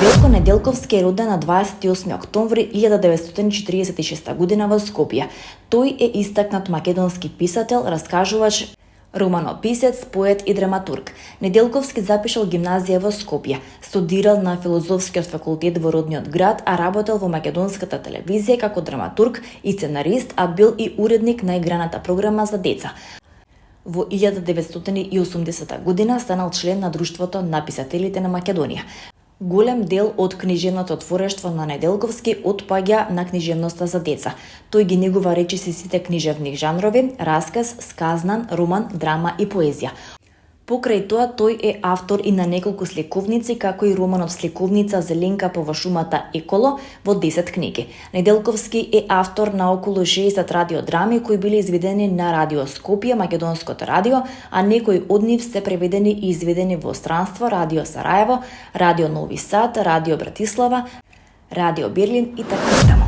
Велко Неделковски е роден на 28 октомври 1946 година во Скопје. Тој е истакнат македонски писател, раскажувач, романописец, поет и драматург. Неделковски запишал гимназија во Скопје, студирал на филозофскиот факултет во родниот град, а работел во македонската телевизија како драматург и сценарист, а бил и уредник на играната програма за деца. Во 1980 година станал член на Друштвото на писателите на Македонија. Голем дел од книжевното творештво на Неделковски отпаѓа на книжевноста за деца. Тој ги негува речиси сите книжевни жанрови: расказ, сказнан, роман, драма и поезија. Покрај тоа, тој е автор и на неколку сликовници, како и романот сликовница Зеленка по во шумата Еколо во 10 книги. Неделковски е автор на околу 60 радиодрами кои били изведени на Радио Скопје, македонското радио, а некои од нив се преведени и изведени во странство: Радио Сараево, Радио Нови Сад, Радио Братислава, Радио Берлин и така натаму.